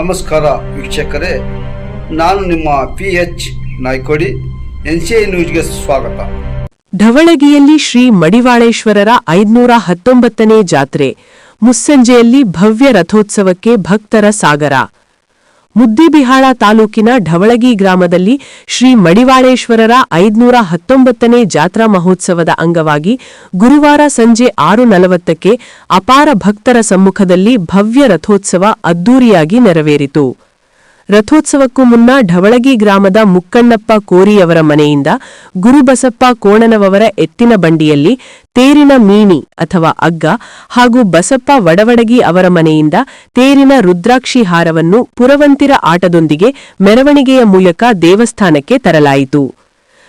ನಮಸ್ಕಾರ ವೀಕ್ಷಕರೇ, ನಾನು ನಿಮ್ಮ PH ನಾಯ್ಕೋಡಿ. NCI ನ್ಯೂಸ್ಗೆ ಸ್ವಾಗತ. ಢವಳಗಿಯಲ್ಲಿ ಶ್ರೀ ಮಡಿವಾಳೇಶ್ವರರ 519ನೇ ಜಾತ್ರೆ. ಮುಸ್ಸಂಜೆಯಲ್ಲಿ ಭವ್ಯ ರಥೋತ್ಸವಕ್ಕೆ ಭಕ್ತರ ಸಾಗರ. ಮುದ್ದೇಬಿಹಾಳ ತಾಲೂಕಿನ ಢವಳಗಿ ಗ್ರಾಮದಲ್ಲಿ ಶ್ರೀ ಮಡಿವಾಳೇಶ್ವರರ 519ನೇ ಜಾತ್ರಾ ಮಹೋತ್ಸವದ ಅಂಗವಾಗಿ ಗುರುವಾರ ಸಂಜೆ 6:40ಕ್ಕೆ ಅಪಾರ ಭಕ್ತರ ಸಮ್ಮುಖದಲ್ಲಿ ಭವ್ಯ ರಥೋತ್ಸವ ಅದ್ದೂರಿಯಾಗಿ ನೆರವೇರಿತು. ರಥೋತ್ಸವಕ್ಕೂ ಮುನ್ನ ಢವಳಗಿ ಗ್ರಾಮದ ಮುಕ್ಕಣ್ಣಪ್ಪ ಕೋರಿಯವರ ಮನೆಯಿಂದ ಗುರುಬಸಪ್ಪ ಕೋಣನವರ ಎತ್ತಿನ ಬಂಡಿಯಲ್ಲಿ ತೇರಿನ ಮೀಣಿ ಅಥವಾ ಅಗ್ಗ ಹಾಗೂ ಬಸಪ್ಪ ವಡವಡಗಿ ಅವರ ಮನೆಯಿಂದ ತೇರಿನ ರುದ್ರಾಕ್ಷಿ ಹಾರವನ್ನು ಪುರವಂತಿರ ಆಟದೊಂದಿಗೆ ಮೆರವಣಿಗೆಯ ಮೂಲಕ ದೇವಸ್ಥಾನಕ್ಕೆ ತರಲಾಯಿತು.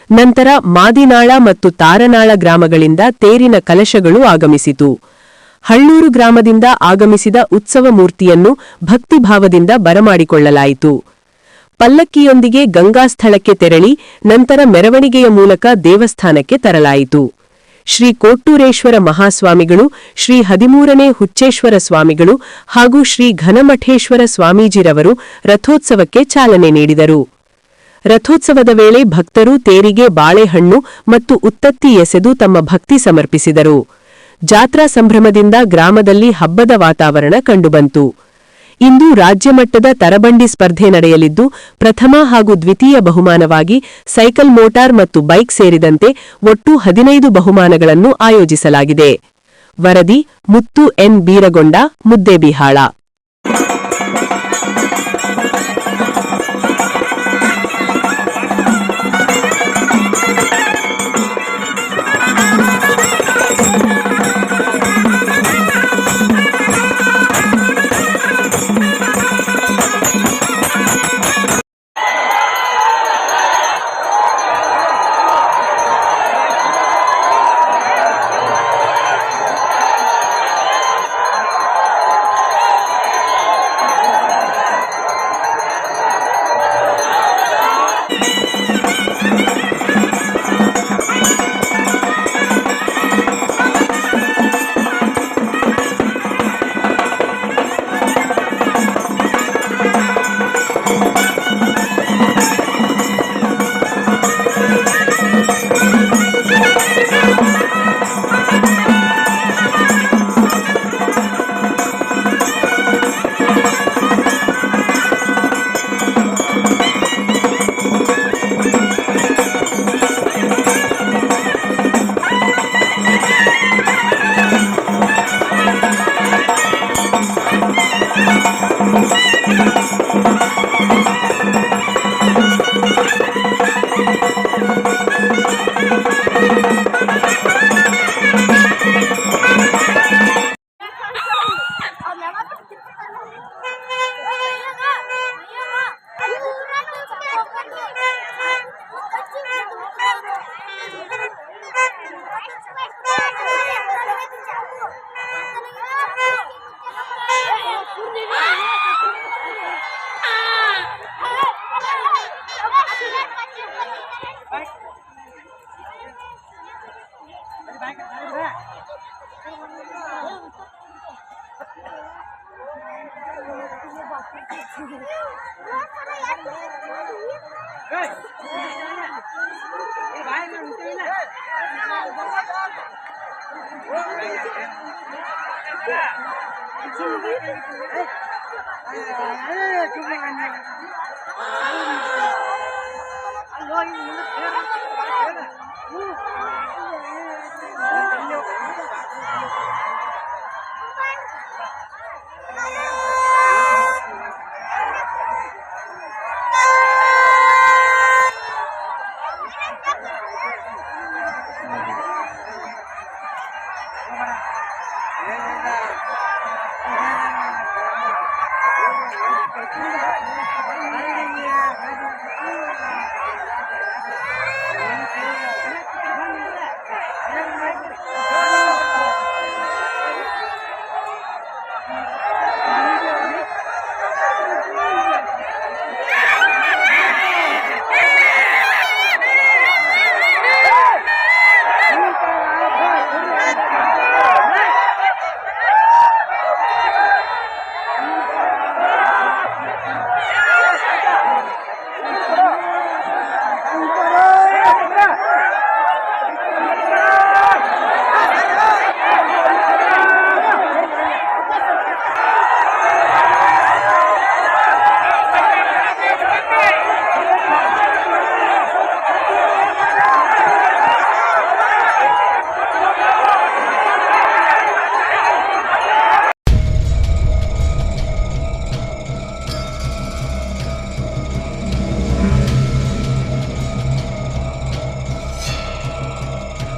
ನಂತರ ಮಾದಿನಾಳ ಮತ್ತು ತಾರನಾಳ ಗ್ರಾಮಗಳಿಂದ ತೇರಿನ ಕಲಶಗಳು ಆಗಮಿಸಿತು. ಹಳ್ಳೂರು ಗ್ರಾಮದಿಂದ ಆಗಮಿಸಿದ ಉತ್ಸವ ಮೂರ್ತಿಯನ್ನು ಭಕ್ತಿಭಾವದಿಂದ ಬರಮಾಡಿಕೊಳ್ಳಲಾಯಿತು. ಪಲ್ಲಕ್ಕಿಯೊಂದಿಗೆ ಗಂಗಾಸ್ಥಳಕ್ಕೆ ತೆರಳಿ ನಂತರ ಮೆರವಣಿಗೆಯ ಮೂಲಕ ದೇವಸ್ಥಾನಕ್ಕೆ ತರಲಾಯಿತು. ಶ್ರೀ ಕೋಟ್ಟೂರೇಶ್ವರ ಮಹಾಸ್ವಾಮಿಗಳು, ಶ್ರೀ 13ನೇ ಹುಚ್ಚೇಶ್ವರ ಸ್ವಾಮಿಗಳು ಹಾಗೂ ಶ್ರೀ ಘನಮಠೇಶ್ವರ ಸ್ವಾಮೀಜಿರವರು ರಥೋತ್ಸವಕ್ಕೆ ಚಾಲನೆ ನೀಡಿದರು. ರಥೋತ್ಸವದ ವೇಳೆ ಭಕ್ತರು ತೇರಿಗೆ ಬಾಳೆಹಣ್ಣು ಮತ್ತು ಉತ್ತತ್ತಿ ಎಸೆದು ತಮ್ಮ ಭಕ್ತಿ ಸಮರ್ಪಿಸಿದರು. ಜಾತ್ರಾ ಸಂಭ್ರಮದಿಂದ ಗ್ರಾಮದಲ್ಲಿ ಹಬ್ಬದ ವಾತಾವರಣ ಕಂಡುಬಂತು. ಇಂದು ರಾಜ್ಯಮಟ್ಟದ ತರಬಂಡಿ ಸ್ಪರ್ಧೆ ನಡೆಯಲಿದ್ದು, ಪ್ರಥಮ ಹಾಗೂ ದ್ವಿತೀಯ ಬಹುಮಾನವಾಗಿ ಸೈಕಲ್, ಮೋಟಾರ್ ಮತ್ತು ಬೈಕ್ ಸೇರಿದಂತೆ ಒಟ್ಟು 15 ಬಹುಮಾನಗಳನ್ನು ಆಯೋಜಿಸಲಾಗಿದೆ. ವರದಿ ಮುತ್ತು ಎನ್ ಬೀರಗೊಂಡ, ಮುದ್ದೇಬಿಹಾಳ.